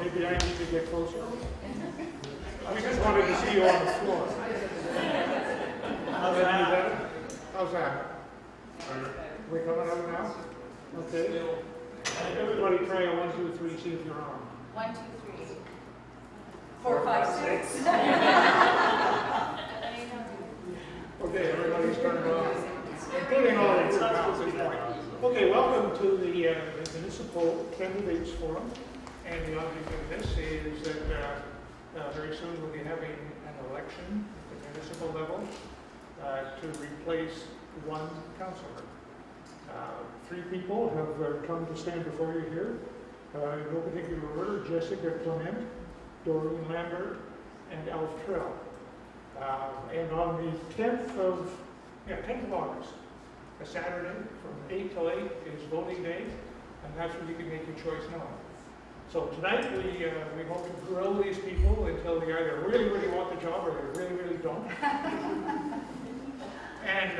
maybe I need to get closer. We just wanted to see you on the floor. How's that? How's that? We coming up now? Okay. Everybody try a 1, 2, 3, see if you're on. 1, 2, 3. 4, 5, 6. Okay, everybody's turned on, including all the group now at this point. Okay, welcome to the Municipal Candidates Forum. And the object of this is that very soon we'll be having an election at the municipal level to replace one councillor. 3 people have come to stand before you here. In no particular order: Jessica Clement, Doreen Lambert, and Alf Trell. And on the 10th of August, a Saturday, from 8 till 8 is voting day, and that's when you can make your choice known. So tonight we hope to grill these people until they either really, really want the job or they really, really don't. And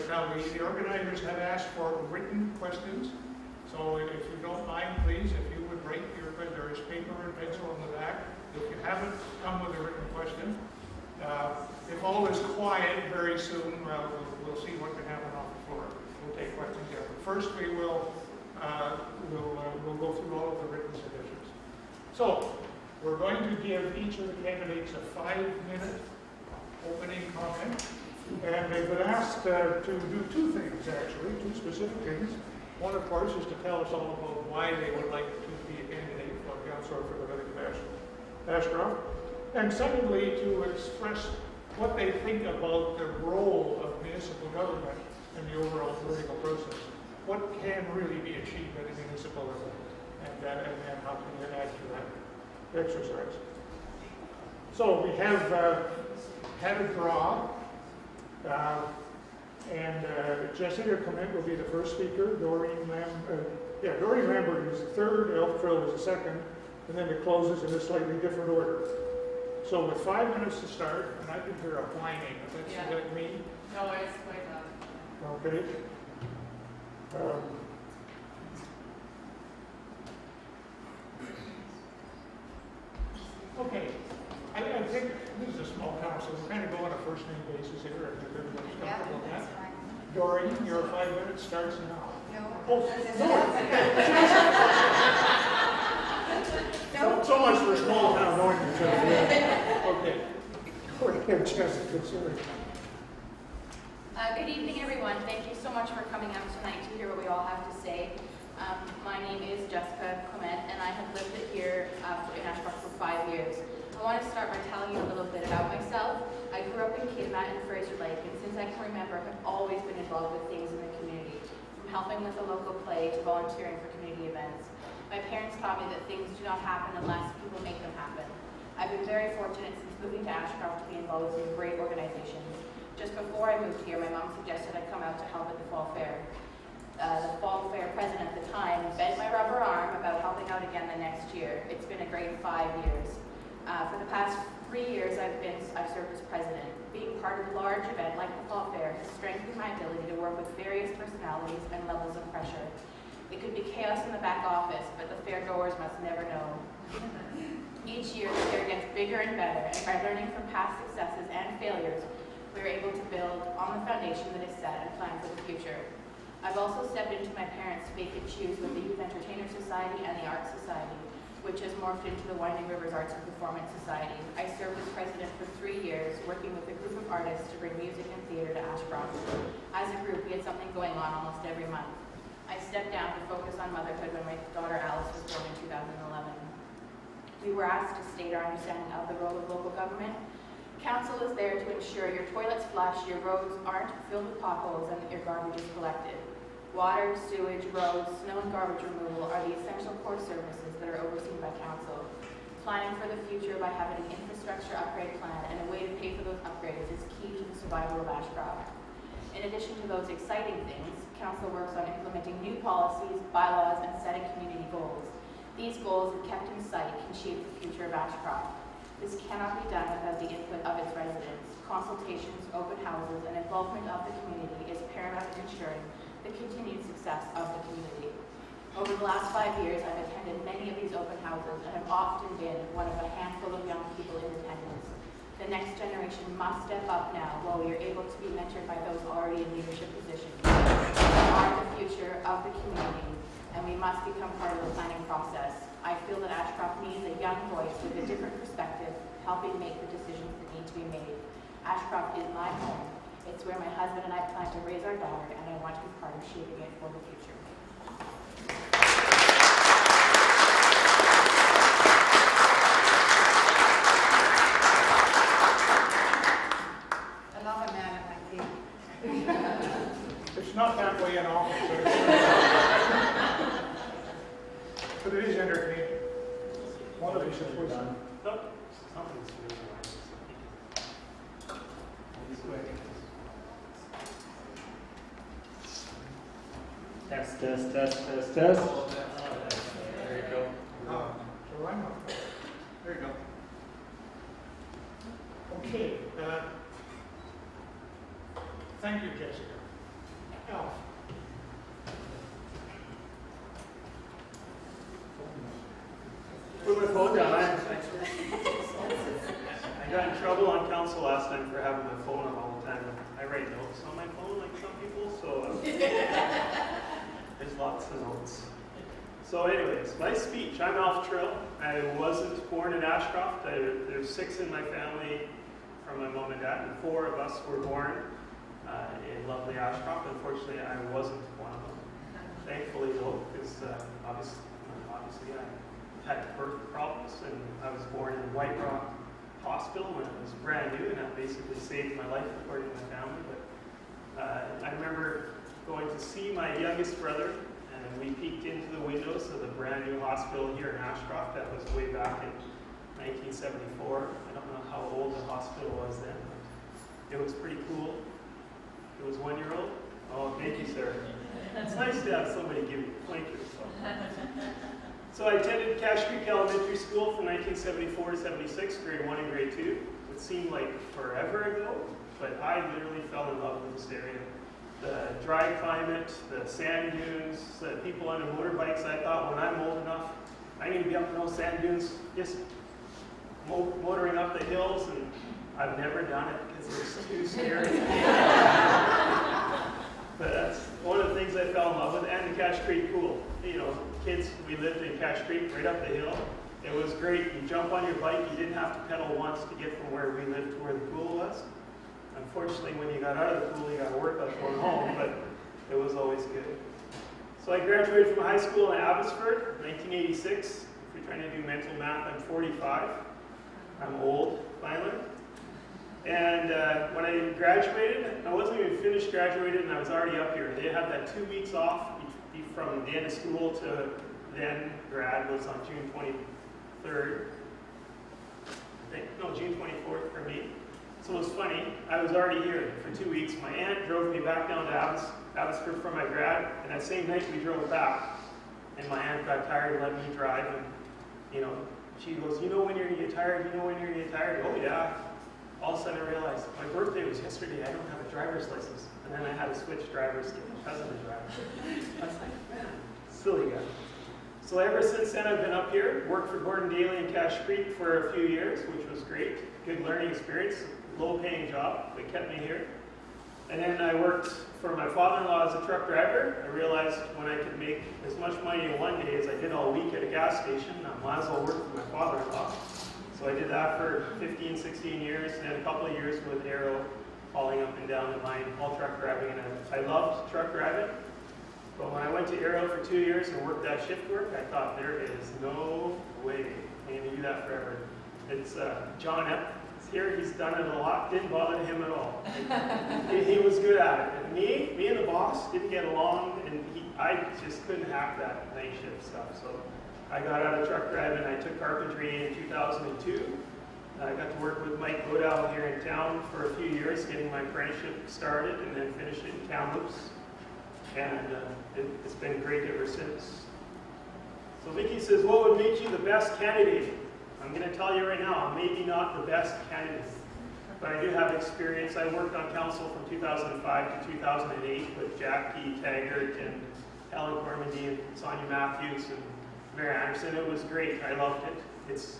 now the organizers have asked for written questions. So if you don't mind, please, if you would write there is paper and pencil on the back. If you haven't come with a written question, if all is quiet very soon, we'll see what can happen off the floor. We'll take questions there. But first, we will we'll go through all of the written submissions. So we're going to give each of the candidates a 5-minute opening comment, and they've been asked to do 2 things, actually, 2 specific things. One, of course, is to tell us all about why they would like to be a candidate for councillor for the village of Ashcroft. And secondly, to express what they think about the role of municipal government in the overall political process. What can really be achieved at a municipal level, and how can you add to that exercise. So we have had a draw, and Jessica Clement will be the first speaker. Doreen Lambert is the third, Alf Trell is the second, and then it closes in a slightly different order. So with 5 minutes to start, and I can hear a whining. Is that me? No, it's quite loud. Okay. Okay. I think this is a small town, so we're kind of going on a first-name basis here. If everybody's comfortable with that. Doreen, your 5 minutes starts now. No. Oh, so much for a small town knowing each other. Yeah. Okay. Go ahead, Jessica. Sorry. Good evening, everyone. Thank you so much for coming out tonight to hear what we all have to say. My name is Jessica Clement, and I have lived here in Ashcroft for 5 years. I want to start by telling you a little bit about myself. I grew up in Kidmat and Fraser Lake, and since I can remember, have always been involved with things in the community, from helping with a local play to volunteering for community events. My parents taught me that things do not happen unless people make them happen. I've been very fortunate since moving to Ashcroft to be involved in great organizations. Just before I moved here, my mom suggested I come out to help at the Fall Fair. The Fall Fair president at the time bent my rubber arm about helping out again the next year. It's been a great 5 years. For the past 3 years, I've served as president. Being part of a large event like the Fall Fair has strengthened my ability to work with various personalities and levels of pressure. It could be chaos in the back office, but the fairgoers must never know. Each year, the fair gets bigger and better, and by learning from past successes and failures, we are able to build on the foundation that is set and plan for the future. I've also stepped into my parents' vacant shoes with the Youth Entertainers Society and the Arts Society, which has morphed into the Winding Rivers Arts and Performance Society. I served as president for 3 years, working with a group of artists to bring music and theater to Ashcroft. As a group, we had something going on almost every month. I stepped down to focus on motherhood when my daughter Alice was born in 2011. We were asked to state our understanding of the role of local government. Council is there to ensure your toilets flush, your roads aren't filled with potholes, and that your garbage is collected. Water, sewage, roads, snow and garbage removal are the essential core services that are overseen by council. Planning for the future by having an infrastructure upgrade plan and a way to pay for those upgrades is key to the survival of Ashcroft. In addition to those exciting things, council works on implementing new policies, bylaws, and setting community goals. These goals, if kept in sight, can shape the future of Ashcroft. This cannot be done without the input of its residents. Consultations, open houses, and involvement of the community is paramount in ensuring the continued success of the community. Over the last 5 years, I've attended many of these open houses and have often been one of a handful of young people in attendance. The next generation must step up now while we are able to be mentored by those already in leadership positions. We are the future of the community, and we must become part of the planning process. I feel that Ashcroft needs a young voice with a different perspective, helping make the decisions that need to be made. Ashcroft is my home. It's where my husband and I plan to raise our daughter, and I want to be part of shaping it for the future. I love a man at my feet. It's not that way in office, but it is entertaining. One of these is worth it. Nope. Something's really nice. Test. There you go. So I'm up. There you go. Okay. Thank you, Jessica. Now, Put my phone down. I got in trouble on council last time for having my phone on all the time. I write notes on my phone like some people, so there's lots of notes. So anyways, my speech. I'm Alf Trill. I wasn't born in Ashcroft. There's 6 in my family from my mom and dad, and 4 of us were born in lovely Ashcroft. Unfortunately, I wasn't one of them. Thankfully, though, because obviously I had birth problems, and I was born in White Rock Hospital when it was brand new, and that basically saved my life according to my family. But I remember going to see my youngest brother, and we peeked into the windows of the brand new hospital here in Ashcroft. That was way back in 1974. I don't know how old the hospital was then, but it was pretty cool. It was 1-year-old. Oh, thank you, sir. It's nice to have somebody give you pointers. So I attended Ashcreek Elementary School from 1974 to 76, grade 1 and grade 2. It seemed like forever ago, but I literally fell in love with this area. The dry climate, the sand dunes, the people on their motorbikes. I thought when I'm old enough, I need to be up in those sand dunes, just motoring up the hills, and I've never done it because it was too scary. But that's one of the things I fell in love with, and the Ashcreek pool. You know, kids, we lived in Ashcreek, right up the hill. It was great. You jump on your bike, you didn't have to pedal once to get from where we lived to where the pool was. Unfortunately, when you got out of the pool, you got to work on going home, but it was always good. So I graduated from high school in Abbotsford, 1986. If you're trying to do mental math, I'm 45. I'm old, finally. And when I graduated, I wasn't even finished graduated, and I was already up here. They had that 2 weeks off from the end of school to then grad was on June 23rd. June 24th for me. So it was funny. I was already here for 2 weeks. My aunt drove me back down to Abbotsford for my grad, and that same night we drove back. And my aunt got tired and let me drive, and she goes, "You know when you're gonna get tired? You know when you're gonna get tired?" Oh yeah. All of a sudden I realized my birthday was yesterday. I don't have a driver's license, and then I had to switch drivers to get my cousin to drive. I was like, man, silly guy. So ever since then, I've been up here, worked for Gordon Daly and Ashcreek for a few years, which was great. Good learning experience, low-paying job, but kept me here. And then I worked for my father-in-law as a truck driver. I realized when I could make as much money in one day as I did all week at a gas station, I might as well work for my father-in-law. So I did that for 15, 16 years, and then a couple of years with Arrow, hauling up and down the line, all truck driving. And I loved truck driving. But when I went to Arrow for 2 years and worked that shift work, I thought there is no way I'm going to do that forever. It's John Epp is here. He's done it a lot. Didn't bother him at all. He was good at it. And me and the boss didn't get along, and I just couldn't hack that night shift stuff. So I got out of truck driving. I took carpentry in 2002. I got to work with Mike Godal here in town for a few years, getting my apprenticeship started, and then finished it in Kamloops. And it's been great ever since. So Vicky says, what would make you the best candidate? I'm going to tell you right now, I'm maybe not the best candidate, but I do have experience. I worked on council from 2005 to 2008 with Jackie Taggart and Helen Cormandy and Sonia Matthews, and Mayor Anderson, it was great. I loved it. It's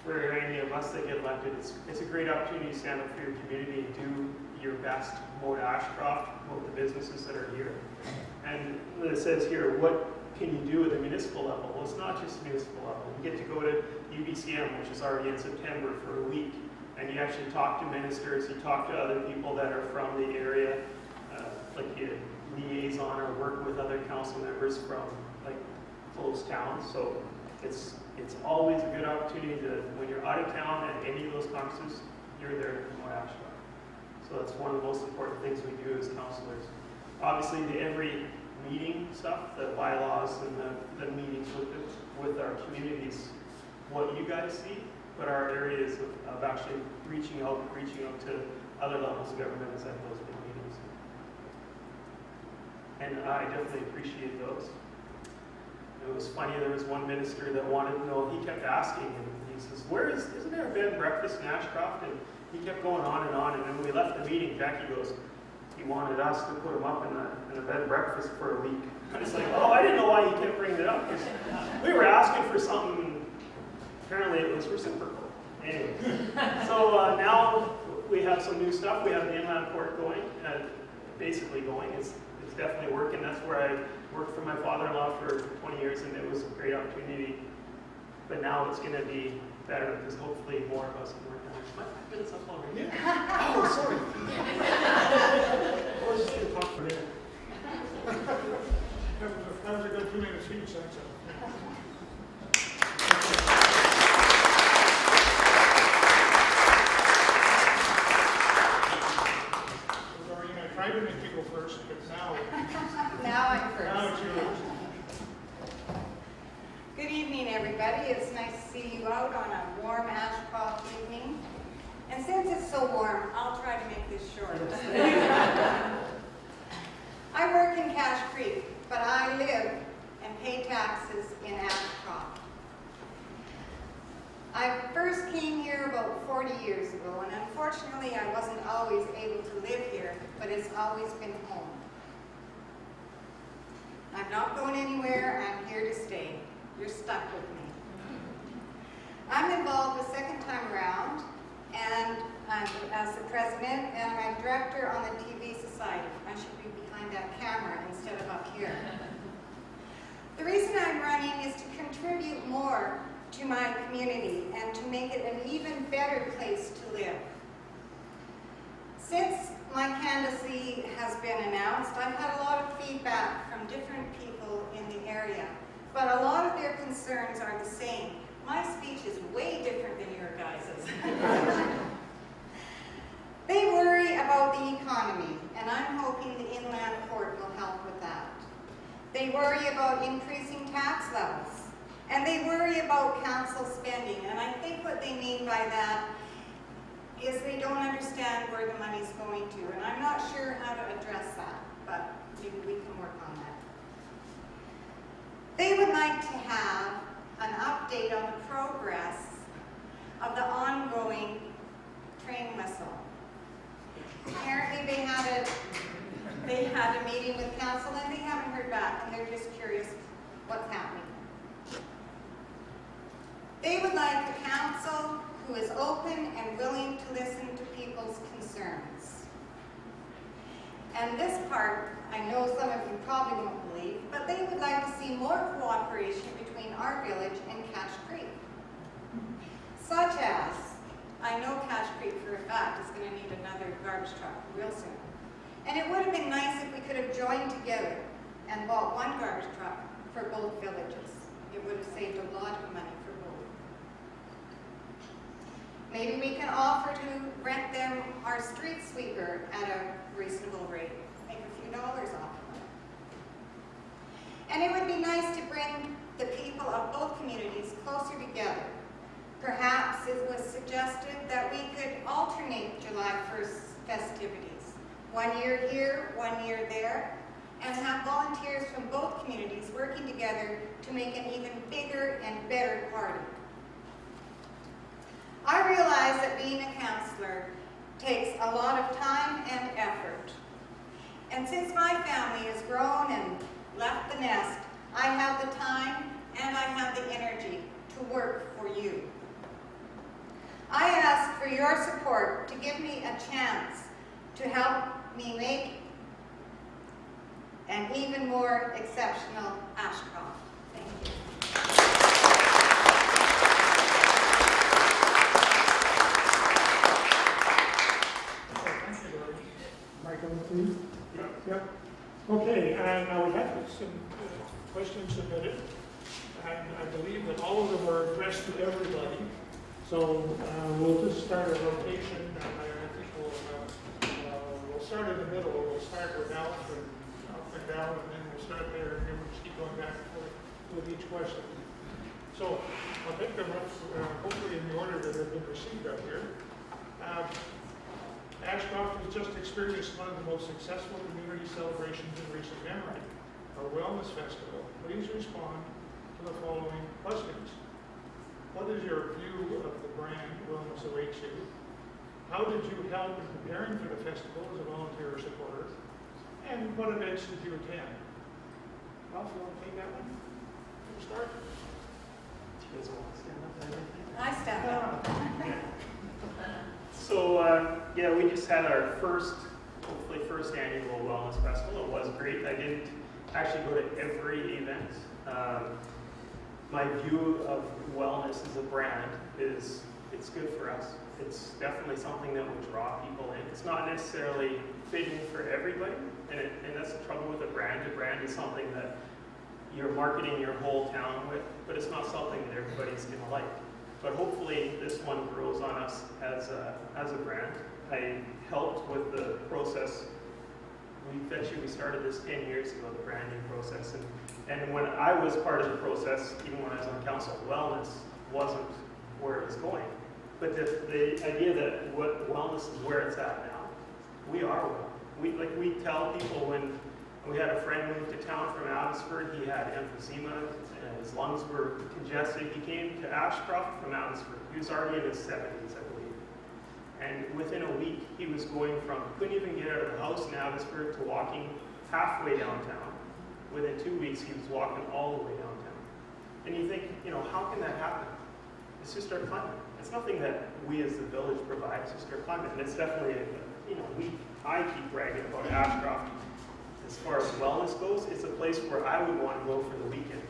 for any of us that get elected, it's a great opportunity to stand up for your community and do your best, promote Ashcroft, promote the businesses that are here. And it says here, what can you do at the municipal level? Well, it's not just municipal level. You get to go to UBCM, which is already in September, for a week, and you actually talk to ministers, you talk to other people that are from the area, like you liaison or work with other council members from like close towns. So it's always a good opportunity to, when you're out of town at any of those conferences, you're there to promote Ashcroft. So that's one of the most important things we do as councilors. Obviously, every meeting stuff, the bylaws and the meetings with our communities, what you guys see, but our areas of actually reaching out to other levels of government is at those big meetings. And I definitely appreciate those. It was funny, there was one minister that wanted to know, he kept asking, and he says, isn't there a bed and breakfast in Ashcroft? And he kept going on, and then when we left the meeting, Jackie goes, he wanted us to put him up in a bed and breakfast for a week. And it's like, oh, I didn't know why he kept bringing it up, because we were asking for something, apparently it was reciprocal. Anyway, so now we have some new stuff. We have the inland port going, basically going. It's definitely working. That's where I worked for my father-in-law for 20 years, and it was a great opportunity. But now it's going to be better because hopefully more of us can work on it. My 5 minutes up already. Oh, sorry. I was just going to talk for a minute. That was a good 2 minute speech, that's it. I tried to make you go first, but now Now I'm first. now it's yours. Good evening, everybody. It's nice to see you out on a warm Ashcroft evening. And since it's so warm, I'll try to make this short. I work in Ashcreek, but I live and pay taxes in Ashcroft. I first came here about 40 years ago, and unfortunately I wasn't always able to live here, but it's always been home. I'm not going anywhere, I'm here to stay. You're stuck with me. I'm involved the second time around, and I'm as the president, and I'm director on the TV Society. I should be behind that camera instead of up here. The reason I'm running is to contribute more to my community and to make it an even better place to live. Since my candidacy has been announced, I've had a lot of feedback from different people in the area, but a lot of their concerns are the same. My speech is way different than your guys's. They worry about the economy, and I'm hoping the inland port will help with that. They worry about increasing tax levels. And they worry about council spending, and I think what they mean by that is they don't understand where the money's going to, and I'm not sure how to address that, but maybe we can work on that. They would like to have an update on the progress of the ongoing train whistle. Apparently they had a meeting with council and they haven't heard back, and they're just curious what's happening. They would like a council who is open and willing to listen to people's concerns. And this part, I know some of you probably won't believe, but they would like to see more cooperation between our village and Ashcreek. Such as, I know Ashcreek for a fact is going to need another garbage truck real soon. And it would have been nice if we could have joined together and bought one garbage truck for both villages. It would have saved a lot of money for both. Maybe we can offer to rent them our street sweeper at a reasonable rate, make a few dollars off of it. And it would be nice to bring the people of both communities closer together. Perhaps it was suggested that we could alternate July 1st festivities. 1 year here, 1 year there, and have volunteers from both communities working together to make an even bigger and better party. I realize that being a counselor takes a lot of time and effort. And since my family has grown and left the nest, I have the time and I have the energy to work for you. I ask for your support to give me a chance to help me make an even more exceptional Ashcroft. Thank you. Michael, please. Yep. Okay, and now we have some questions submitted, and I believe that all of them are addressed to everybody. So we'll just start a rotation, and I think we'll start in the middle. We'll start with Alf and up and down, and then we'll start there, and then we'll just keep going back and forth with each question. So I'll take them up, hopefully in the order that have been received up here. Ashcroft has just experienced one of the most successful community celebrations in recent memory, our Wellness Festival. Please respond to the following questions. What is your view of the brand Wellness Awaits You? How did you help in preparing for the festival as a volunteer or supporter? And what events did you attend? Ralph, you want to take that one? We'll start. Do you guys want to stand up and everything? I stand up. So, yeah, we just had our hopefully first annual Wellness Festival. It was great. I didn't actually go to every event. My view of wellness as a brand is it's good for us. It's definitely something that will draw people in. It's not necessarily fitting for everybody, and that's the trouble with a brand. A brand is something that you're marketing your whole town with, but it's not something that everybody's going to like. But hopefully this one grows on us as a brand. I helped with the process. We started this 10 years ago, the branding process. And when I was part of the process, even when I was on council, wellness wasn't where it was going. But the idea that wellness is where it's at now, we are well. We tell people when we had a friend move to town from Abbotsford, he had emphysema, his lungs were congested. He came to Ashcroft from Abbotsford. He was already in his 70s, I believe. And within a week, he was going from, couldn't even get out of the house in Abbotsford to walking halfway downtown. Within 2 weeks, he was walking all the way downtown. And you think, how can that happen? It's just our climate. It's nothing that we as the village provide, it's just our climate. And it's definitely, I keep bragging about Ashcroft. As far as wellness goes, it's a place where I would want to go for the weekend.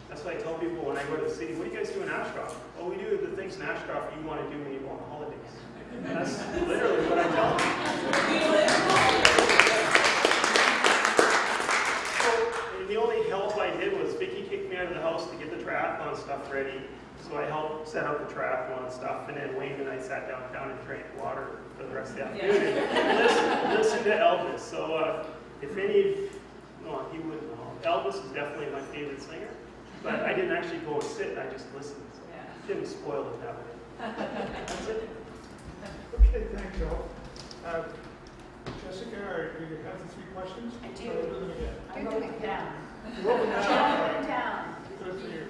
That's what I tell people when I go to the city. What do you guys do in Ashcroft? Oh, we do the things in Ashcroft you want to do when you go on holidays. And that's literally what I tell them. So the only help I did was Vicki kicked me out of the house to get the triathlon stuff ready. So I helped set up the triathlon stuff, and then Wayne and I sat downtown and drank water for the rest of the afternoon. And listen to Elvis. So if any, no, he wouldn't know. Elvis is definitely my favorite singer. But I didn't actually go and sit, I just listened. So didn't spoil it that way. That's it. Okay, thanks, Joe. Jessica, do you have the 3 questions? I do. Or do them again? I wrote them down. You wrote them I wrote them down. down. Good for you.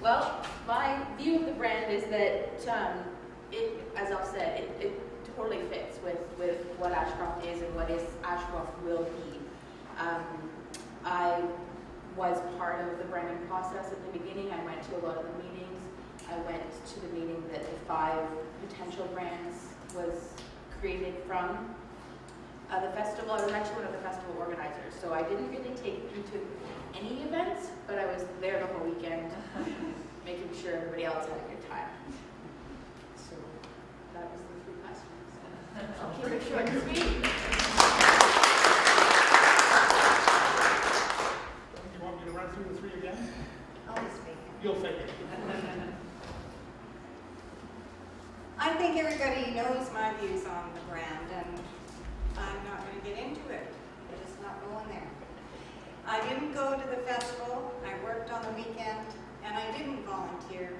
Well, my view of the brand is that as I've said, it totally fits with what Ashcroft is and what Ashcroft will be. I was part of the branding process at the beginning. I went to a lot of the meetings. I went to the meeting that the 5 potential brands was created from the festival. I was actually one of the festival organizers, so I didn't really take you to any events, but I was there the whole weekend, making sure everybody else had a good time. So that was the 3 questions. I'll keep it short and sweet. You want me to run through the 3 again? I'll be speaking. You'll take it. I think everybody knows my views on the brand, and I'm not going to get into it. I'm just not going there. I didn't go to the festival. I worked on the weekend, and I didn't volunteer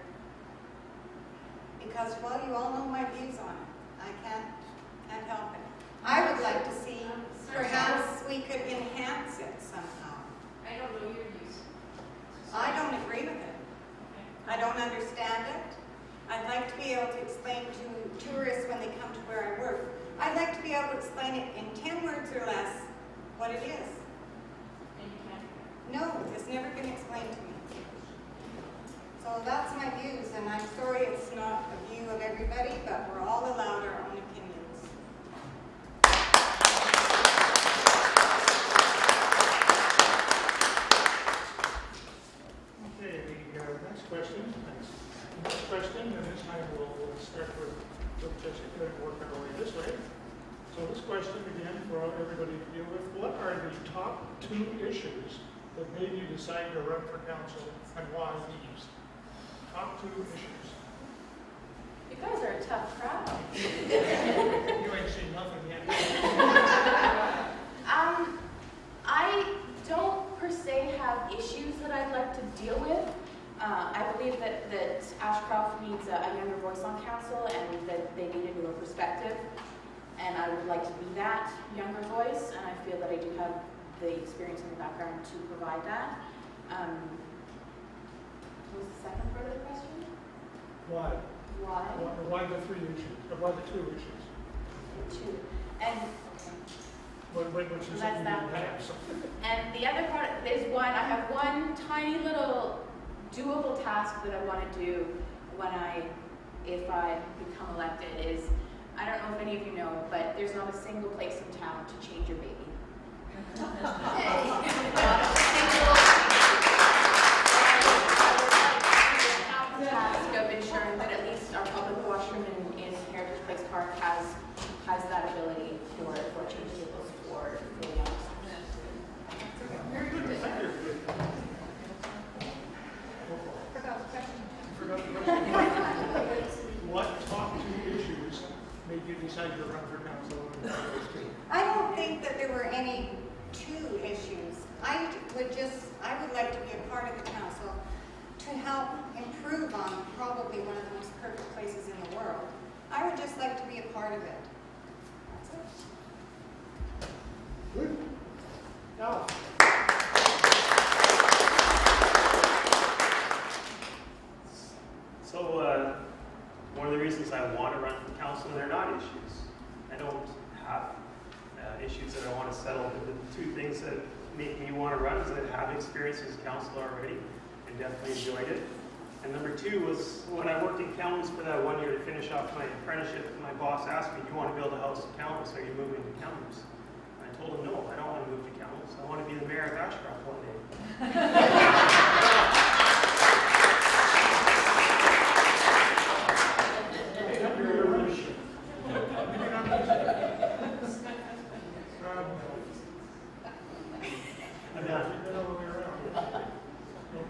because, well, you all know my views on it. I can't help it. I would like to see perhaps we could enhance it somehow. I don't know your views. I don't agree with it. I don't understand it. I'd like to be able to explain to tourists when they come to where I work. I'd like to be able to explain it in 10 words or less what it is. never been explained to me. So that's my views, and I'm sorry it's not the view of everybody, but we're all allowed our own opinions. Okay, the next question, and this time we'll start with Jessica and work our way this way. So this question, again, for everybody to deal with, what are the top 2 issues that made you decide to run for council, and why these? Top 2 issues. You guys are a tough crowd. You ain't seen nothing yet. I don't per se have issues that I'd like to deal with. I believe that Ashcroft needs a younger voice on council, and that they need a newer perspective. And I would like to be that younger voice, and I feel that I do have the experience and the background to provide that. What was the second part of the question? Why? Why? Why the 3 issues? Or why the 2 issues? 2. And Which is That's you that didn't part. have, so. And the other part is I have one tiny little doable task that I want to do if I become elected is, I don't know if any of you know, but there's not a single place in town to change your baby. Task of ensuring that at least our public washroom in Heritage Place Park has that ability for changing tables for the youngsters. Very good. Thank you. Forgot the question. What top 2 issues made you decide to run for council? I don't think that there were any 2 issues. I would like to be a part of the council to help improve on probably one of the most perfect places in the world. I would just like to be a part of it. That's it. Good. Now. So, one of the reasons I want to run for council, they're not issues. I don't have issues that I want to settle. But the 2 things that make me want to run is that I have experience as a councilor already and definitely enjoyed it. And number 2 was when I worked in Kamloops for that 1 year to finish off my apprenticeship, my boss asked me, do you want to build a house in Kamloops? Are you moving to Kamloops? And I told him, no, I don't want to move to Kamloops. I want to be the mayor of Ashcroft one day.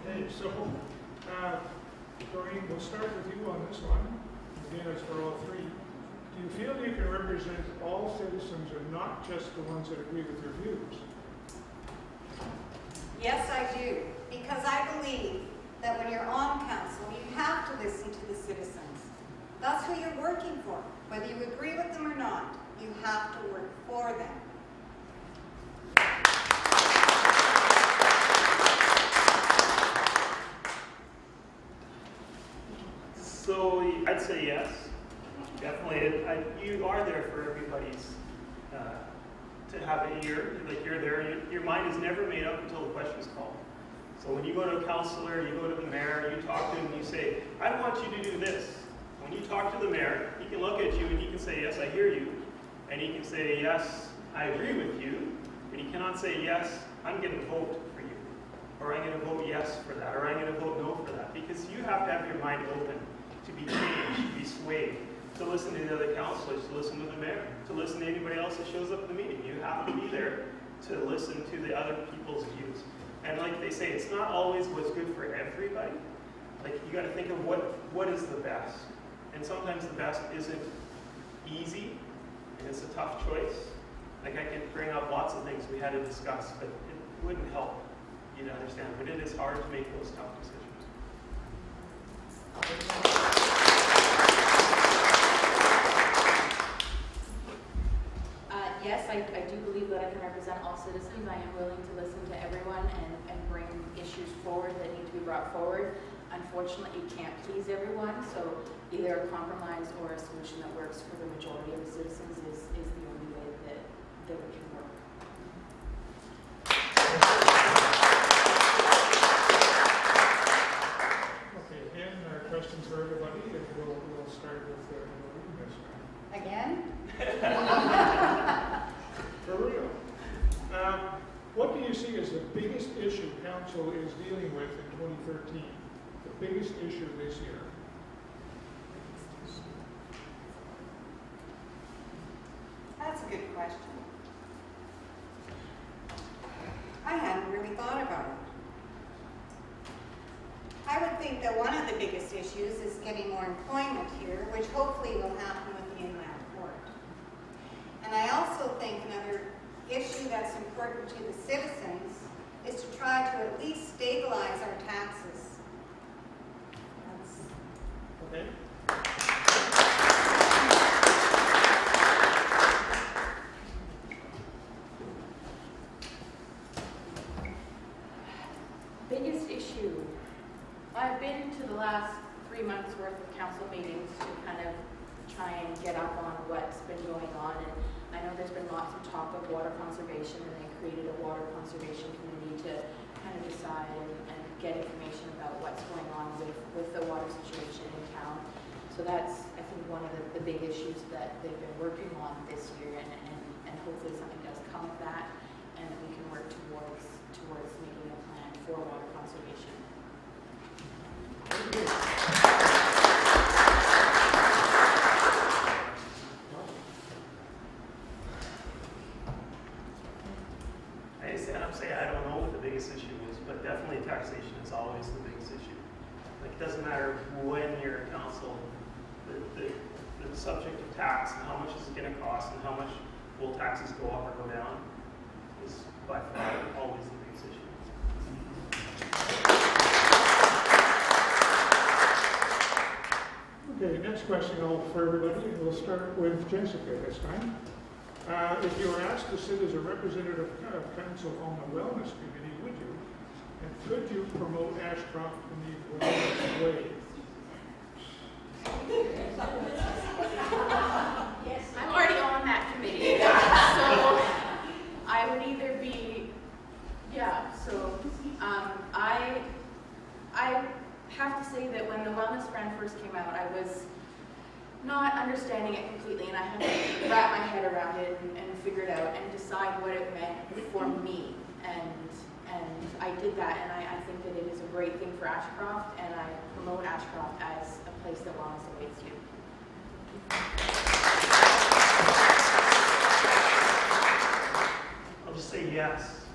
Okay, so, Doreen, we'll start with you on this one. Again, it's for all 3. Do you feel you can represent all citizens and not just the ones that agree with your views? Yes, I do. Because I believe that when you're on council, you have to listen to the citizens. That's who you're working for. Whether you agree with them or not, you have to work for them. So I'd say yes, definitely. You are there for everybody's, to have an ear, like you're there. Your mind is never made up until the question's called. So when you go to a councilor, you go to the mayor, you talk to him, you say, I want you to do this. When you talk to the mayor, he can look at you and he can say, yes, I hear you. And he can say, yes, I agree with you. But he cannot say, yes, I'm going to vote for you. Or I'm going to vote yes for that. Or I'm going to vote no for that. Because you have to have your mind open to be changed, to be swayed, to listen to the other councilors, to listen to the mayor, to listen to anybody else that shows up at the meeting. You have to be there to listen to the other people's views. And like they say, it's not always what's good for everybody. Like you got to think of what is the best. And sometimes the best isn't easy, and it's a tough choice. Like I could bring up lots of things we had to discuss, but it wouldn't help you to understand. But it is hard to make those tough decisions. Yes, I do believe that I can represent all citizens. I am willing to listen to everyone and bring issues forward that need to be brought forward. Unfortunately, you can't please everyone, so either a compromise or a solution that works for the majority of the citizens is the only way that we can work. dealing with in 2013? The biggest issue this year? That's a good question. I hadn't really thought about it. I would think that one of the biggest issues is getting more employment here, which hopefully will happen with the inland port. And I also think another issue that's important to the citizens is to try to at least stabilize our taxes. Okay. Biggest issue. I've been to the last 3 months worth of council meetings to kind of try and get up on what's been going on, and I know there's been lots of talk of water conservation, and they created a water conservation committee to kind of decide and get information about what's going on with the water situation in town. So that's, I think, one of the big issues that they've been working on this year, and hopefully something does come of that, and that we can work towards making a plan for water conservation. I stand up and say I don't know what the biggest issue is, but definitely taxation is always the biggest issue. Like, it doesn't matter when you're a council, the subject of tax and how much is it going to cost and how much will taxes go up or go down is by far always the biggest issue. Okay, next question for everybody. We'll start with Jessica this time. If you were asked to sit as a representative of council on the wellness committee, would you? And could you promote Ashcroft in the wellness way? I'm already on that committee, so I would either be, I have to say that when the wellness brand first came out, I was not understanding it completely, and I had to wrap my head around it and figure it out and decide what it meant for me, and I did that, and I think that it is a great thing for Ashcroft, and I promote Ashcroft as a place that wellness awaits you. I'll just say yes.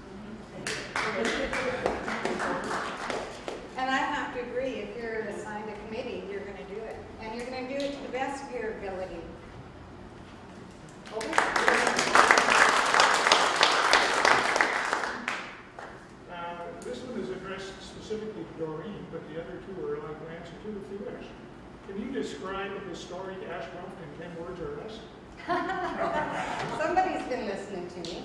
And I have to agree, if you're assigned a committee, you're going to do it. And you're going to do it to the best of your ability. This one is addressed specifically to Doreen, but the other two are allowed to answer too if you wish. Can you describe the historic Ashcroft in 10 words or less? Somebody's been listening to me.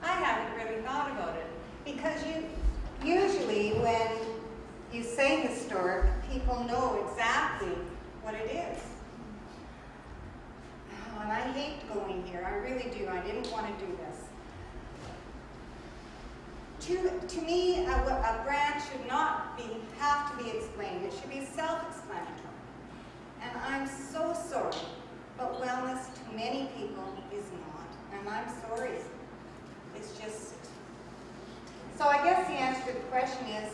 I haven't really thought about it. Because usually when you say historic, people know exactly what it is. Oh, and I hate going here. I really do. I didn't want to do this. To me, a brand should not have to be explained. It should be self-explanatory. And I'm so sorry, but wellness to many people is not. And I'm sorry. It's just... So I guess the answer to the question is,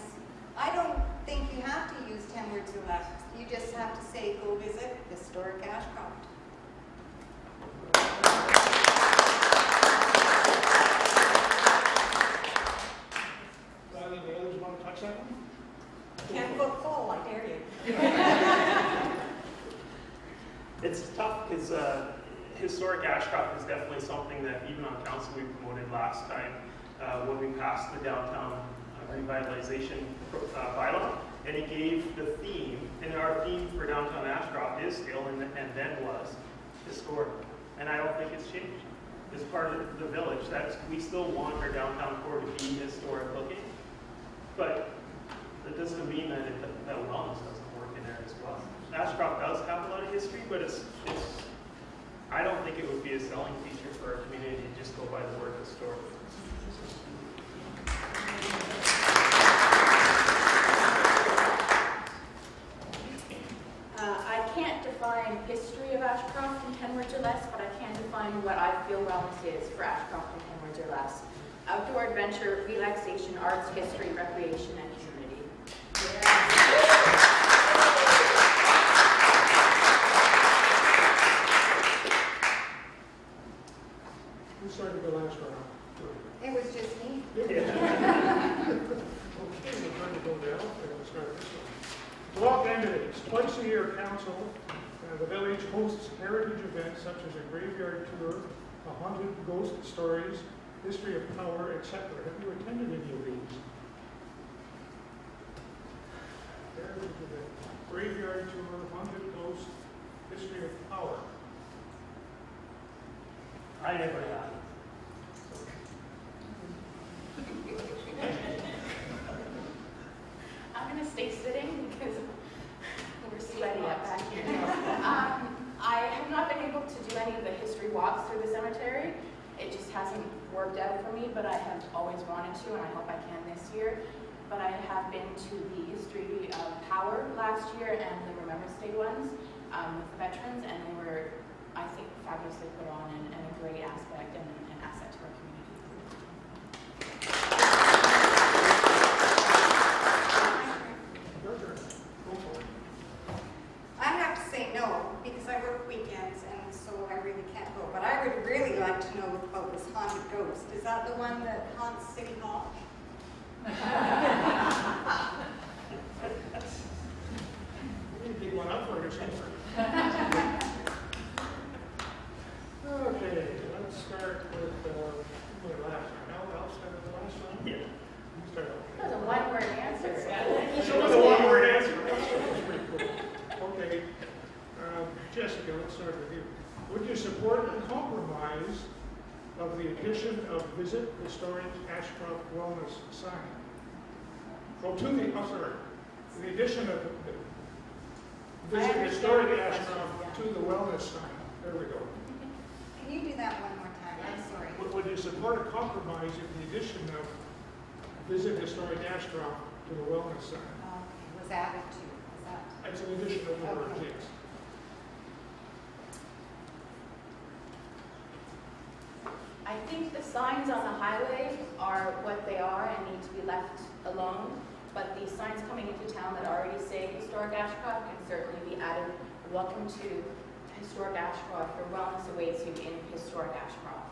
I don't think you have to use 10 words or less. You just have to say, go visit historic Ashcroft. Any of the others want to touch that one? 10-foot pole, I dare you. It's tough because historic Ashcroft is definitely something that even on council we promoted last time when we passed the downtown revitalization bylaw, and it gave the theme, and our theme for downtown Ashcroft is still and then was historic, and I don't think it's changed. As part of the village, we still want our downtown core to be historic looking, but that doesn't mean that that wellness doesn't work in there as well. Ashcroft does have a lot of history, but I don't think it would be a selling feature for our community to just go by the word historic. I can't define history of Ashcroft in 10 words or less, but I can define what I feel wellness is for Ashcroft in 10 words or less. Outdoor outdoor adventure, relaxation, arts, history, recreation, and community. Who started the last round? It was just me. Okay, we're going to go down and we'll start this one. To all candidates, twice a year, council, the village hosts heritage events such as a graveyard tour, a haunted ghost stories, history of power, etc. Have you attended any of these? Heritage event, graveyard tour, haunted ghost, history of power. I never have. I'm going to stay sitting because we're sweaty up back here. I have not been able to do any of the history walks through the cemetery. It just hasn't worked out for me, but I have always wanted to, and I hope I can this year. But I have been to the history of power last year and the Remembrance Day ones with the veterans, and they were, I think, fabulously put on and a great aspect and an asset to our community. Your turn. Go for it. I have to say no, because I work weekends, and so I really can't go. But I would really like to know about this haunted ghost. Is that the one that haunts City Hall? We need to pick one up for you somewhere. Okay, let's start with the last one. I'll start with the last one. Yeah. You start off. That was a one-word answer. Show us a one-word answer. That's pretty cool. Okay, Jessica, let's start with you. Would you support a compromise of the addition of Visit Historic Ashcroft Wellness sign? The addition of Visit Historic Ashcroft to the wellness sign. There we go. Can you do that one more time? I'm sorry. Would you support a compromise in the addition of Visit Historic Ashcroft to the wellness sign? Was added to. Is that? It's an addition of the word, Okay. yes. I think the signs on the highway are what they are and need to be left alone, but the signs coming into town that already say Historic Ashcroft can certainly be added. Welcome to Historic Ashcroft, where wellness awaits you in Historic Ashcroft.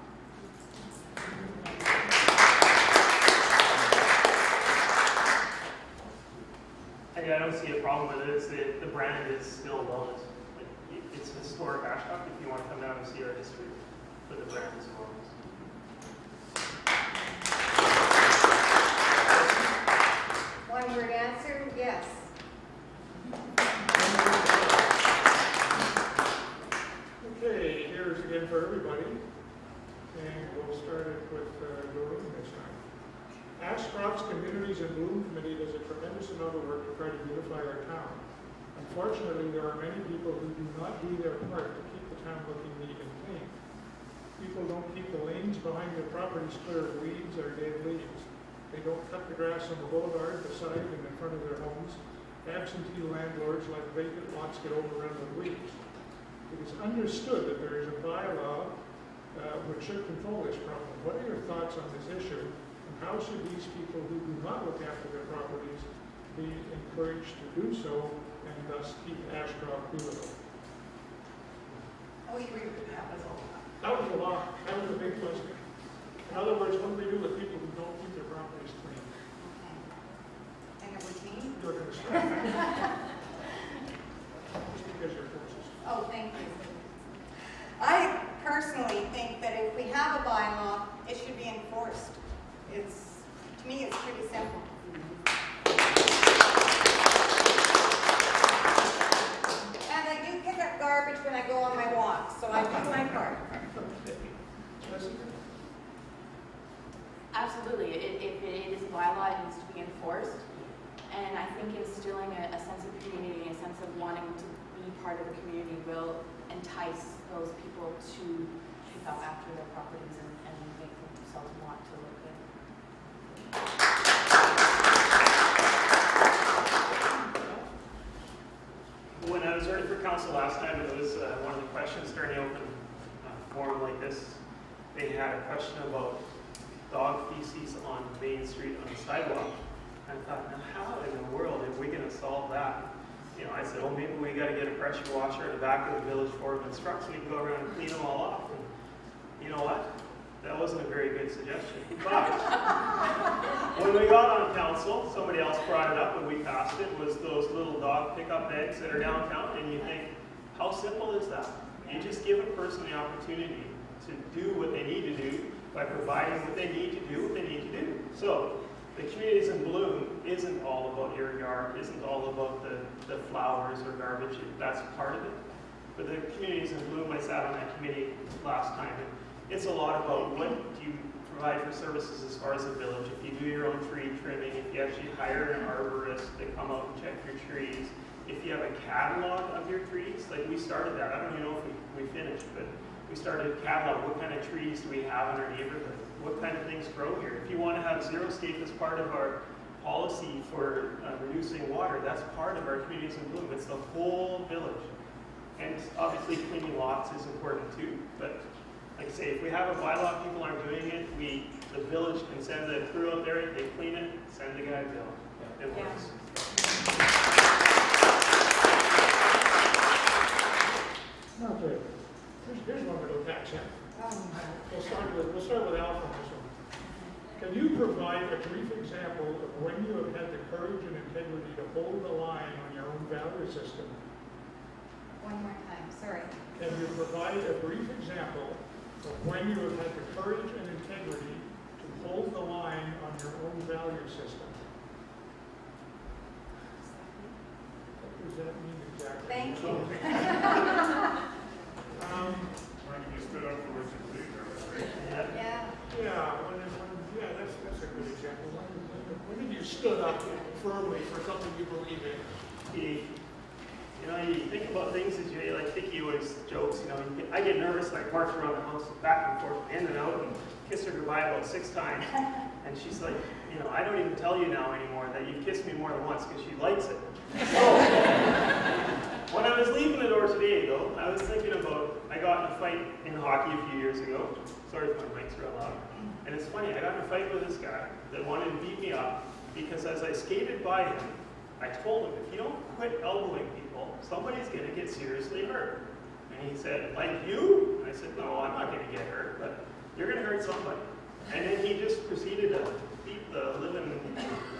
I don't see a problem with it. It's the brand is still wellness. It's Historic Ashcroft if you want to come down and see our history, but the brand is wellness. One word answer, yes. Okay, here's again for everybody. And we'll start it with Doreen this time. Ashcroft's Communities in Bloom Committee does a tremendous amount of work to try to beautify our town. Unfortunately, there are many people who do not do their part to keep the town looking neat and clean. People don't keep the lanes behind their properties clear of weeds or dead leaves. They don't cut the grass on the boulevard, beside, and in front of their homes. Absentee landlords let vacant lots get overrun with weeds. It is understood that there is a bylaw which should control this problem. What are your thoughts on this issue? And how should these people who do not look after their properties be encouraged to do so and thus keep Ashcroft beautiful? Oh, you read that was all. That was a lot. That was a big question. In other words, what do we do with people who don't keep their properties clean? And it was me? You're going to start. Just because you're forces. Oh, thank you. I personally think that if we have a bylaw, it should be enforced. To me, it's pretty simple. And I do pick up garbage when I go on my walk, so I do my part. Absolutely. If it is a bylaw, it needs to be enforced. And I think instilling a sense of community, a sense of wanting to be part of the community will entice those people to pick up after their properties and make themselves want to look good. When I was running for council last time, it was one of the questions during the open forum like this. They had a question about dog feces sidewalk. And I thought, now how in the world are we going to solve that? You know, I said, well, maybe we got to get a pressure washer in the back of the village board of instruction. We can go around and clean them all off. And you know what? That wasn't a very good suggestion. But when we got on council, somebody else brought it up and we passed it, was those little dog pickup bags that are downtown. And you think, how simple is that? You just give a person the opportunity to do what they need to do by providing what they need to do what they need to do. So the Communities in Bloom isn't all about your yard, isn't all about the flowers or garbage. That's part of it. But the Communities in Bloom, I sat on that committee last time, and it's a lot about what do you provide for services as far as the village. If you do your own tree trimming, if you actually hire an arborist to come out and check your trees, if you have a catalog of your trees, like we started that. I don't even know if we finished, but we started a catalog. What kind of trees do we have in our neighborhood? What kind of things grow here? If you want to have xeriscape as part of our policy for reducing water, that's part of our Communities in Bloom. It's the whole village. And obviously cleaning lots is important too. But like I say, if we have a bylaw, people aren't doing it, the village can send the crew out there, they clean it, send the guy a bill. It works. Okay. Here's one that'll catch him. We'll start with Alf on this one. Can you provide a brief example of when you have had the courage and integrity to hold the line on your own value system? One more time, sorry. Can you provide a brief example of when you have had the courage and integrity to hold the line on your own value system? What does that mean exactly? Thank you. When you stood up for what you believe, right? Yeah. Yeah, that's a good example. When did you stood up firmly for something you believe in? You know, you think about things as you, like Vicky always jokes, you know, I get nervous and I march around the house back and forth, in and out, and kiss her goodbye about 6 times. And she's like, you know, I don't even tell you now anymore that you've kissed me more than once because she likes it. So, when I was leaving the door today, though, I was thinking about, I got in a fight in hockey a few years ago. Sorry if my mic's real loud. And it's funny, I got in a fight with this guy that wanted to beat me up because as I skated by him, I told him, if you don't quit elbowing people, somebody's going to get seriously hurt. And he said, like you? And I said, no, I'm not going to get hurt, but you're going to hurt somebody. And then he just proceeded to beat the living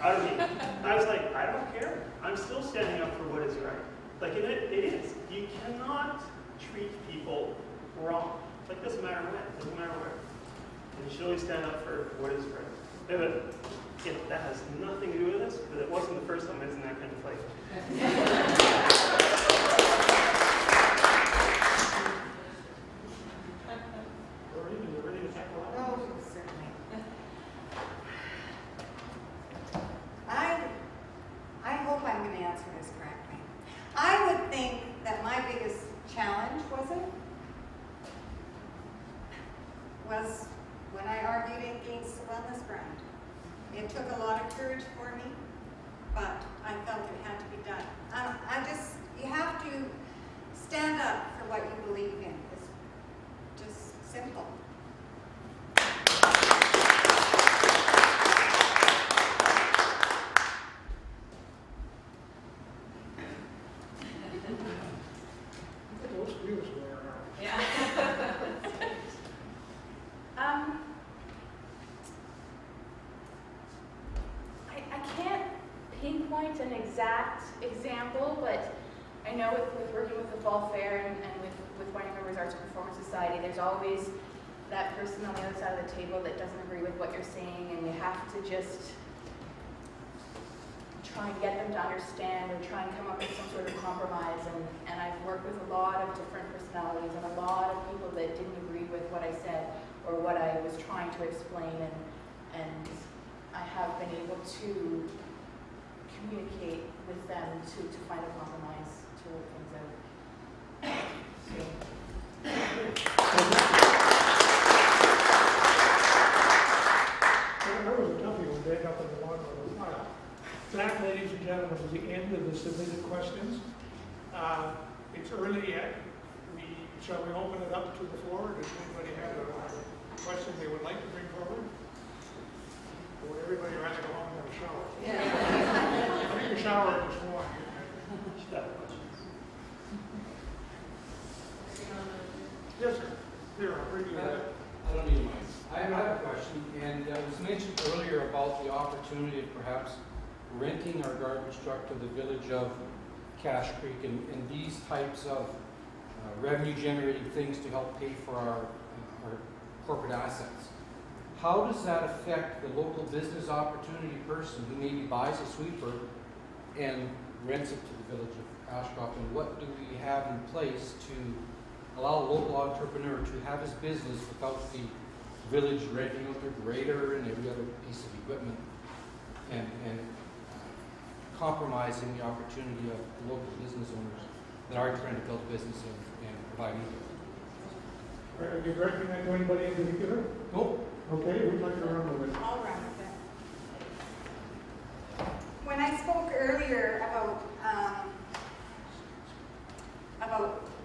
out of me. And I was like, I don't care. I'm still standing up for what is right. Like, it is. You cannot treat people wrong. Like, doesn't matter when, doesn't matter where. And you should always stand up for what is right. But that has nothing to do with this, but it wasn't the first time I was in that kind of fight. You ready to tackle that? Oh, certainly. I hope I'm going to answer this correctly. I would think that my biggest challenge was when I argued against the wellness grant. It took a lot of courage for me, but I felt it had to be done. You have to stand up for what you believe in. It's just simple. Those wheels going around. Yeah. I can't pinpoint an exact example, but I know with working with the Fall Fair and with Whiting Rivers Arts and Performance Society, there's always that person on the other side of the table that doesn't agree with what you're saying, and you have to just try and get them to understand or try and come up with some sort of compromise. And I've worked with a lot of different personalities and a lot of people that didn't agree with what I said or what I was trying to explain, and I have been able to communicate with them to find a compromise to work things out. So. That was a toughie one, back up in the bottom of the file. That, ladies and gentlemen, is the end of the submitted questions. It's early yet. Shall we open it up to the floor? Does anybody have a question they would like to bring forward? Or would everybody rather go home and shower. Take a shower at the swan. Should have questions. Yes, sir. Here, I'll bring you that. I don't need mine. I have a question, and it was mentioned earlier about the opportunity of perhaps renting our garbage truck to the village of Ashcreek and these types of revenue-generating things to help pay for our corporate assets. How does that affect the local business opportunity person who maybe buys a sweeper and rents it to the village of Ashcroft? And what do we have in place to allow a local entrepreneur to have his business without the village renting out their grader and every other piece of equipment and compromising the opportunity of local business owners that are trying to build a business and provide income? Are you directing that to anybody in particular? Nope. Okay, we'd like to run with it. I'll run with it. When I spoke earlier about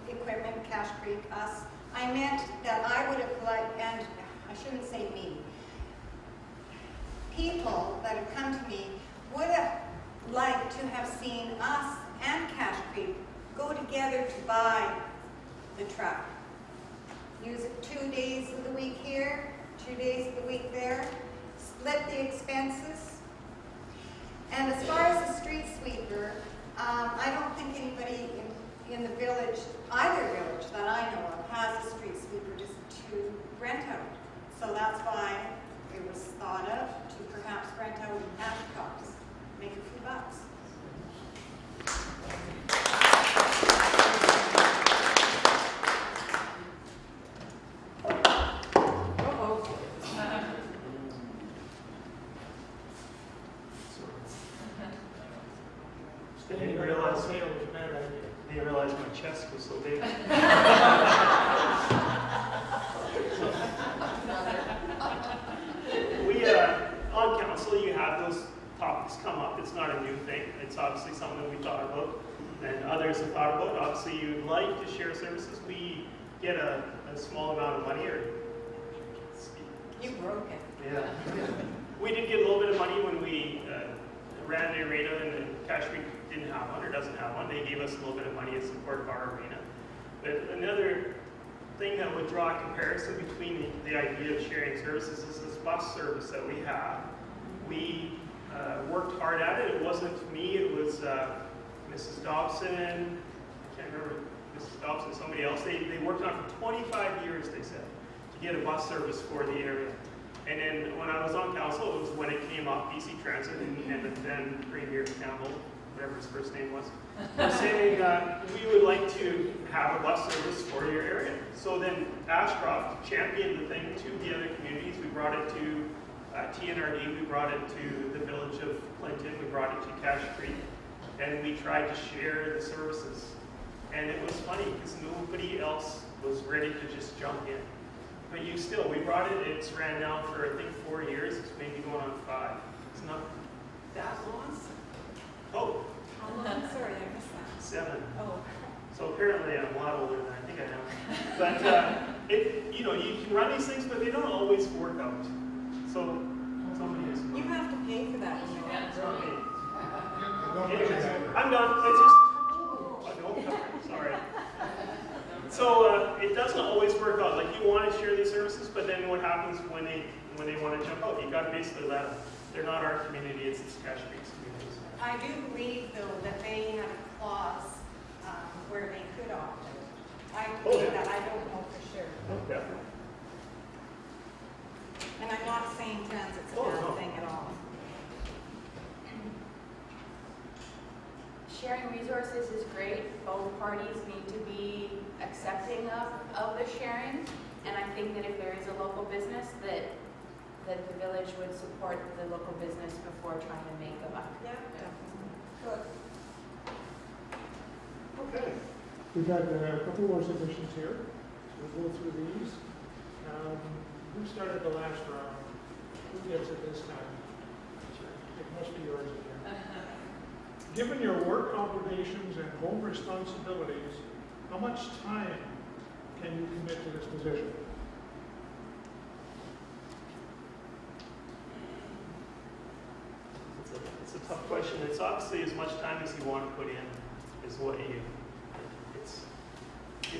equipment, Ashcreek, us, I meant that I would have liked, and I shouldn't say me, people that have come to me would have liked to have seen us and Ashcreek go together to buy the truck. Use it 2 days of the week here, 2 days of the week there, split the expenses. And as far as the street sweeper, I don't think anybody in the village, either village that I know of, has a street sweeper just to rent out. So that's why it was thought of to perhaps rent out Ashcroft, make a few bucks. Didn't realize Sale was a bad idea. Didn't realize my chest was so big. We, on council, you have those topics come up. It's not a new thing. It's obviously something we thought about and others have thought about. Obviously, you'd like to share services. We get a small amount of money, or You broke it. yeah. We did get a little bit of money when we ran the arena, and Ashcreek didn't have one or doesn't have one. They gave us a little bit of money in support of our arena. But another thing that would draw a comparison between the idea of sharing services is this bus service that we have. We worked hard at it. It wasn't me, it was Mrs. Dobson, I can't remember, Mrs. Dobson, somebody else. They worked on it for 25 years, they said, to get a bus service for the area. And then when I was on council, it was when it came up, BC Transit and then Premier Campbell, whatever his first name was, saying we would like to have a bus service for your area. So then Ashcroft championed the thing to the other communities. We brought it to TNRD, we brought it to the village of Clinton, we brought it to Ashcreek, and we tried to share the services. And it was funny because nobody else was ready to just jump in. But we brought it, it's ran now for I think 4 years, it's maybe going on 5. It's not That long? Oh, How long? Sorry, I missed that. 7. Oh. So apparently I'm a lot older than I think I am. But you can run these things, but they don't always work out. So somebody is. You have to pay for that when you're on the road. I'm done. I don't. Sorry. So it doesn't always work out. Like you want to share these services, but then what happens when they want to jump out? You got to basically let them. They're not our community. It's Ashcreek's community. I do believe, though, that they had a clause where they could opt out. I believe that. I don't know for sure. Oh, definitely. And I'm not saying transit's a Oh, bad no. thing at all. Sharing resources is great. Both parties need to be accepting of the sharing. And I think that if there is a local business, that the village would support the local business before trying to make a buck. Yeah, definitely. Good. Okay. We've got a couple more submissions here. So we'll go through these. Who started the last round? Who gets it this time? It must be yours again. Given your work obligations and home responsibilities, how much time can you commit to this position? It's It's a tough question. It's obviously as much time as you want to put in is what it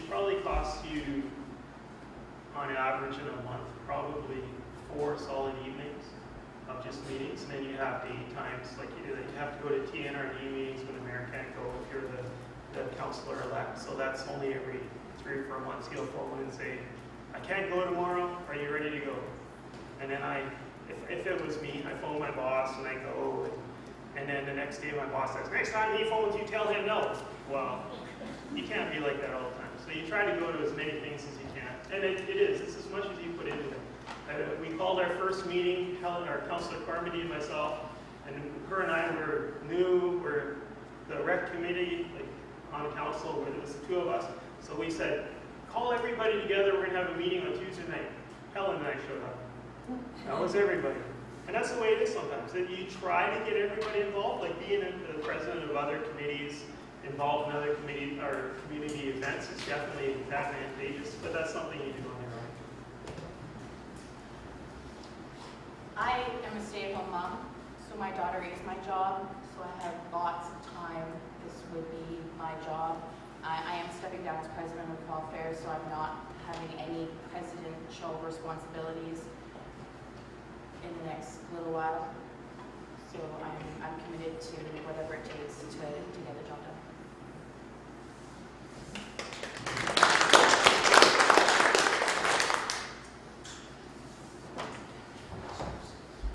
probably costs you, on average in a month, probably 4 solid evenings of just meetings, and then you have 8 times, like you have to go to TNRD meetings when the mayor can't go if you're the councillor-elect, so that's only every 3 or 4 months. He'll phone and say, I can't go tomorrow, are you ready to go? And then if it was me, I phone my boss and I go, and then the next day my boss says, next time he phones you, tell him no. Well, you can't be like that all the time. So you try to go to as many things as you can. And it is, it's as much as you put into it. We called our first meeting, Helen, our councillor Carmody and myself, and her and I were new, we're the rec committee, like on council, where there was the 2 of us. So we said, call everybody together, we're gonna have a meeting on Tuesday night. Helen and I showed up. That was everybody. And that's the way it is sometimes, that you try to get everybody involved, like being the president of other committees, involved in other committee or community events is definitely advantageous, but that's something you do on your own. I am a stay-at-home mom, so my daughter is my job, so I have lots of time. This would be my job. I am stepping down as president of Fall Fair, so I'm not having any presidential responsibilities in the next little while. So I'm committed to whatever it takes to get the job done.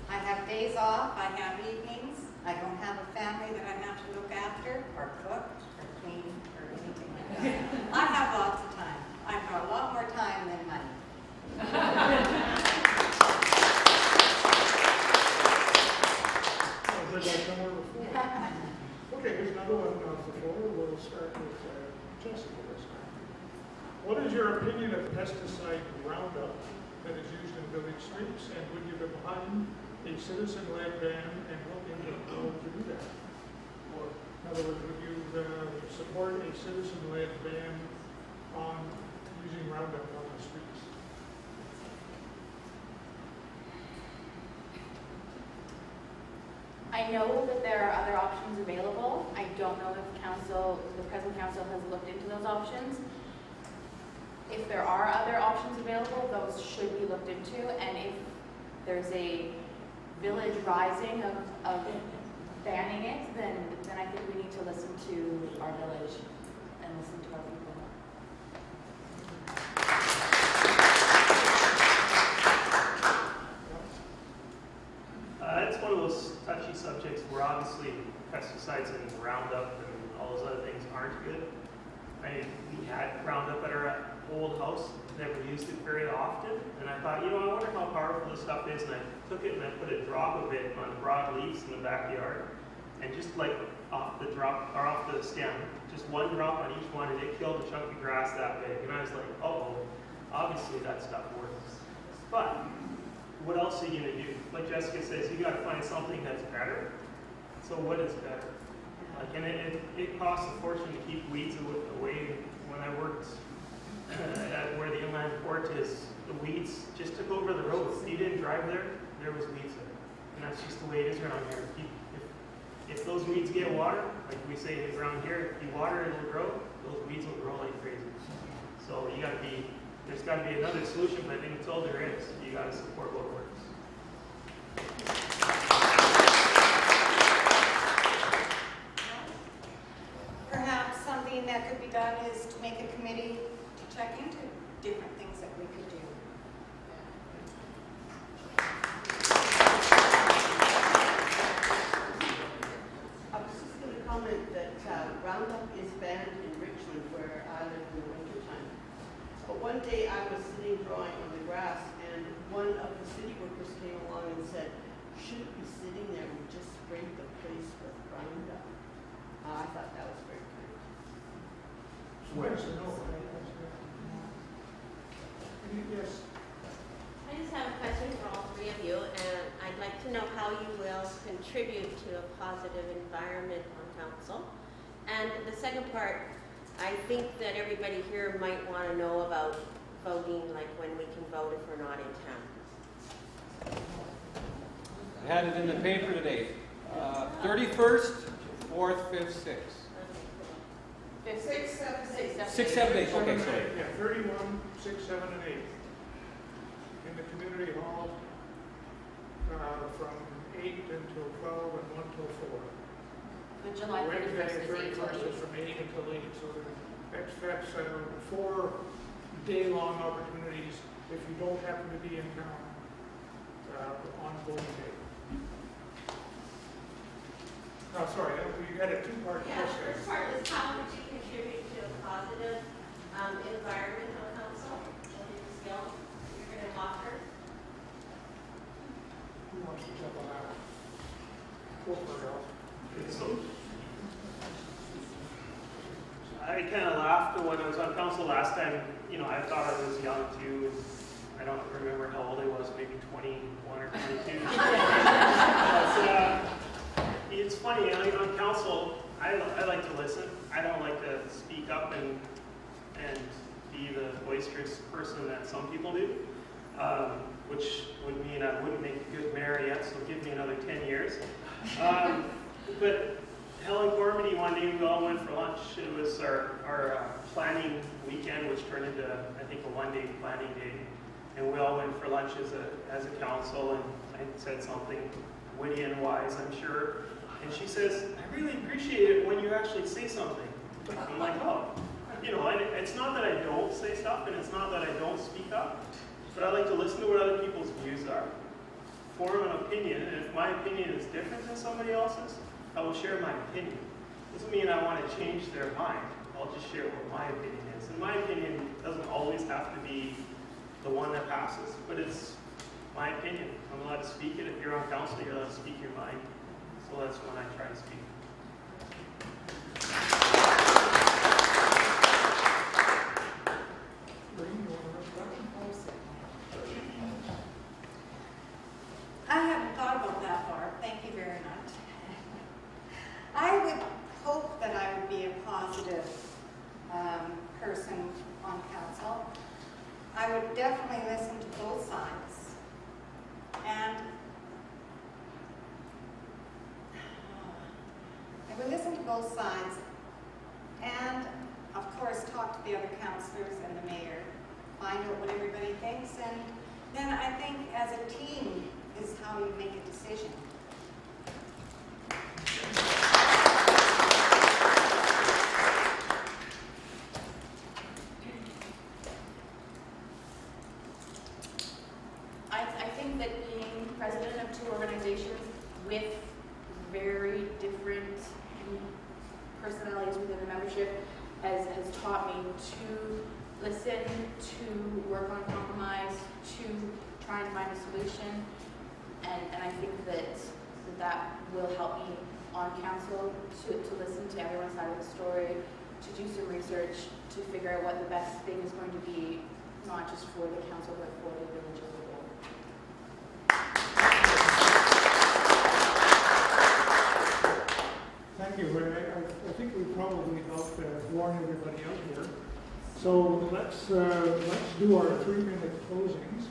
I have days off, I have evenings, I don't have a family that I have to look after, or cook, or clean, or anything like that. I have lots of time. I've got a lot more time than money. Sounds like I've come over before. Okay, here's another one off the floor. We'll start with Jessica this time. What is your opinion of pesticide Roundup that is used in village streets, and would you be behind a citizen-led ban and look into how to do that? Or, in other words, would you support a citizen-led ban on using Roundup on the streets? I know that there are other options available. I don't know if the present council has looked into those options. If there are other options available, those should be looked into, and if there's a village rising of banning it, then I think we need to listen to our village and listen to our people. It's one of those touchy subjects where obviously pesticides and Roundup and all those other things aren't good. We had Roundup at our old house, never used it very often, and I thought, I wonder how powerful this stuff is, and I took it and I put a drop of it on broadleaves in the backyard, and just like off the stem, just one drop on each one, and it killed a chunk of grass that big, and I was like, oh, obviously that stuff works. But what else are you gonna do? Like Jessica says, you gotta find something that's better. So what is better? Like, and it costs a fortune to keep weeds away. When I worked at where the inland port is, the weeds just took over the road. If you didn't drive there, there was weeds there. And that's just the way it is around here. If those weeds get water, like we say around here, if you water it, it'll grow. Those weeds will grow like crazy. So there's gotta be another solution, but I think until there is, you gotta support what works. Perhaps something that could be done is to make a committee to check into different things that we could do. I was just going to comment that Roundup is banned in Richmond, where I live in the wintertime. But one day I was sitting drawing on the grass, and one of the city workers came along and said, shouldn't be sitting there, we just sprayed the place with Roundup. I thought that was very kind. Yes or no? Yes. I just have a question for all 3 of you, and I'd like to know how you will contribute to a positive environment on council. And the second part, I think that everybody here might want to know about voting, like when we can vote if we're not in town. I had it in the paper today. 31st, 4th, 5th, 6th. Fifth, 6, 7, 8. 6, 7, 8. Okay, sorry. Yeah, 31, 6, 7, and 8. In the community hall, from 8 until 12 and 1 till 4. The July 31st Wednesday, is 8 till 31st 8. is from 8 until 8, so that's 4 day-long opportunities if you don't happen to be in town on voting day. No, sorry, you had a two-part Yeah, the question. first part was how would you contribute to a positive environment on council? What are the skills you're going to offer? Who wants to jump on that one? Go for it, Ralph. So, I kind of laughed when I was on council last time. You know, I thought I was young too. I don't remember how old I was, maybe 21 or 22. But, it's funny, on council, I like to listen. I don't like to speak up and be the boisterous person that some people do, which would mean I wouldn't make a good mayor yet, so give me another 10 years. But Helen Gormady, one day we all went for lunch. It was our planning weekend, which turned into, I think, a one-day planning day. And we all went for lunch as a council, and I said something witty and wise, I'm sure. And she says, I really appreciate it when you actually say something. I'm like, oh, you know, it's not that I don't say stuff, and it's not that I don't speak up, but I like to listen to what other people's views are, form an opinion, and if my opinion is different than somebody else's, I will share my opinion. Doesn't mean I want to change their mind. I'll just share what my opinion is. And my opinion doesn't always have to be the one that passes, but it's my opinion. I'm allowed to speak it. If you're on council, you're allowed to speak your mind. So that's when I try to speak. I hadn't thought about that far. Thank you very much. I would hope that I would be a positive person on council. I would definitely listen to both sides. And I would listen to both sides and, of course, talk to the other councillors and the mayor, find out what everybody thinks, and then I think as a team is how you make a decision. I think that being president of two organizations with very different personalities within the membership has taught me to listen, to work on compromise, to try and find a solution. And I think that will help me on council to listen to everyone's side of the story, to do some research, to figure out what the best thing is going to be, not just for the council, but for the village as a whole. Thank you. I think we probably helped warn everybody out here. So let's do our 3-minute closings.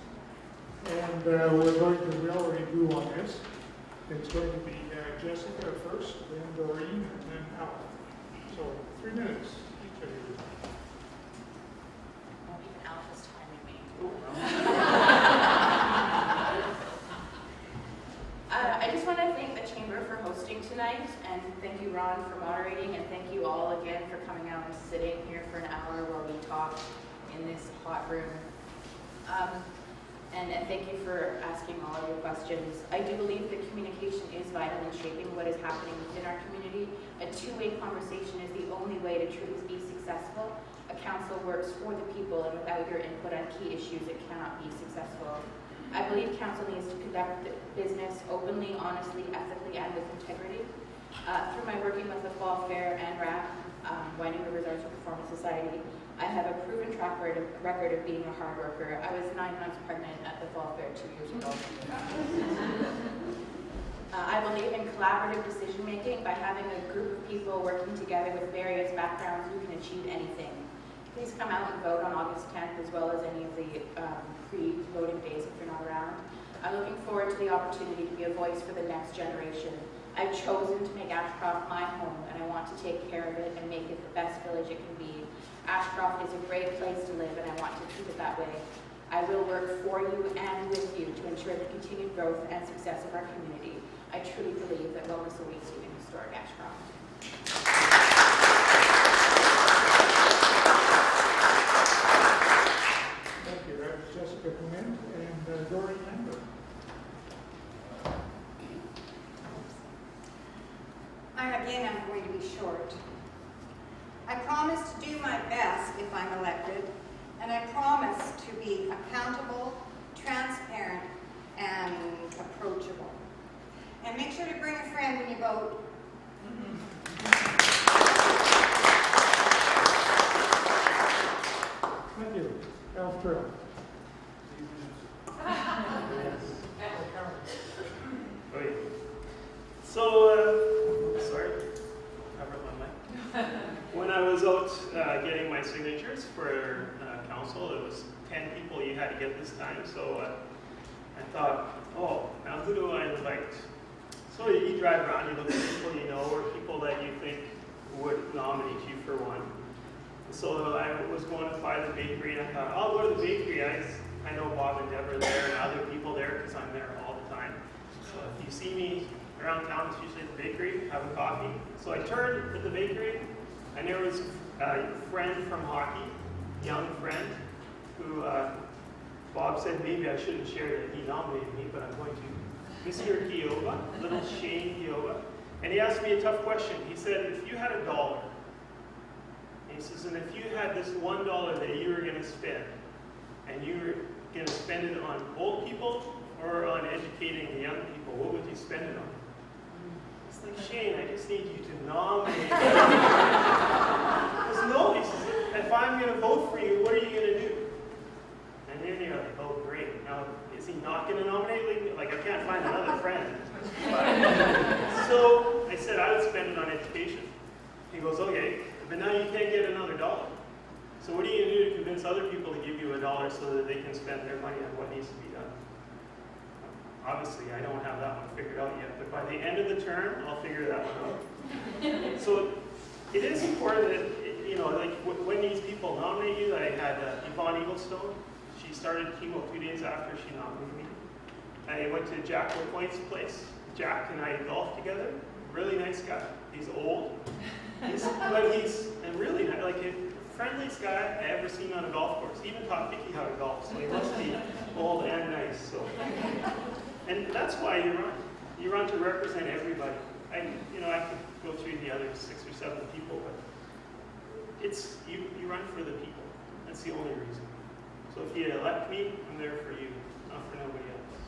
And we're going to, we already do on this. It's going to be Jessica first, then Doreen, and then Al. So 3 minutes, each of you. Well, even Alpha's timing me. I just want to thank the Chamber for hosting tonight, and thank you, Ron, for moderating, and thank you all again for coming out and sitting here for an hour while we talk in this hot room. And thank you for asking all of your questions. I do believe that communication is vital in shaping what is happening within our community. A two-way conversation is the only way to truly be successful. A council works for the people, and without your input on key issues, it cannot be successful. I believe council needs to conduct business openly, honestly, ethically, and with integrity. Through my working with the Fall Fair and RAP, Winding Rivers Arts and Performance Society, I have a proven track record of being a hard worker. I was 9 months pregnant at the Fall Fair 2 years ago. I believe in collaborative decision making. By having a group of people working together with various backgrounds, you can achieve anything. Please come out and vote on August 10th, as well as any of the pre-voting days if you're not around. I'm looking forward to the opportunity to be a voice for the next generation. I've chosen to make Ashcroft my home, and I want to take care of it and make it the best village it can be. Ashcroft is a great place to live, and I want to keep it that way. I will work for you and with you to ensure the continued growth and success of our community. I truly believe that wellness awaits you in historic Ashcroft. Thank you. That was Jessica Clement and Dory Lambert. Again, I'm going to be short. I promise to do my best if I'm elected, and I promise to be accountable, transparent, and approachable. And make sure to bring a friend when you vote. Thank you. Elf Trail. Okay. So, sorry, covered my mic. When I was out getting my signatures for council, it was 10 people you had to get this time. So I thought, oh, now who do I invite? So you drive around, you look at people you know or people that you think would nominate you for one. So I was going to buy the bakery, and I thought, I'll go to the bakery. I know Bob and Deborah there and other people there because I'm there all the time. So if you see me around town, it's usually at the bakery, have a coffee. So I turned at the bakery, and there was a friend from hockey, young friend, who Bob said maybe I shouldn't share that he nominated me, but I'm going to. Mr. Kiowa, little Shane Kiowa. And he asked me a tough question. He said, if you had $1, he says, and if you had this $1 that you were going to spend, and you were going to spend it on old people or on educating the young people, what would you spend it on? It's like, Shane, I just need you to nominate me. He says, no, he says, if I'm going to vote for you, what are you going to do? And then you're like, oh, great. Now, is he not going to nominate me? Like, I can't find another friend. So I said I would spend it on education. He goes, okay, but now you can't get another $1. So what are you going to do to convince other people to give you $1 so that they can spend their money on what needs to be done? Obviously, I don't have that one figured out yet, but by the end of the term, I'll figure that one out. So it is important that, like when these people nominate you, I had Yvonne Eaglestone. She started chemo 2 days after she nominated me. I went to Jack LaPointe's place. Jack and I golfed together. Really nice guy. He's old. But he's a really nice, like the friendliest guy I ever seen on a golf course. He even taught Vicky how to golf, so he must be old and nice. So, and that's why you run. You run to represent everybody. I could go through the other 6 or 7 people, but it's you run for the people. That's the only reason. So if you elect me, I'm there for you, not for nobody else.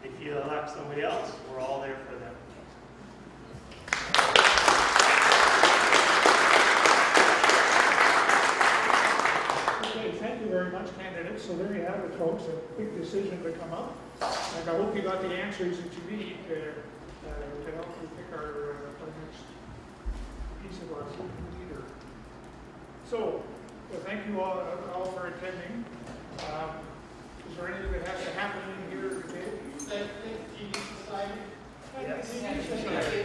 If you elect somebody else, we're all there for them. Okay, thank you very much, candidates. So there you have it, folks, a big decision to come up. And I hope you got the answers that you need to help you pick our next piece of our leader. So, thank you all for attending. Is there anything that has to happen in here today? Thank TV Society. Yes. TV Society.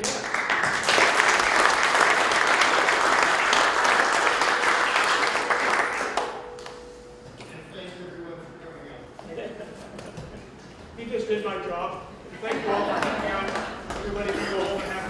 Thanks everyone for coming out. He just did my job. Thank you all for coming out. Everybody can go home and have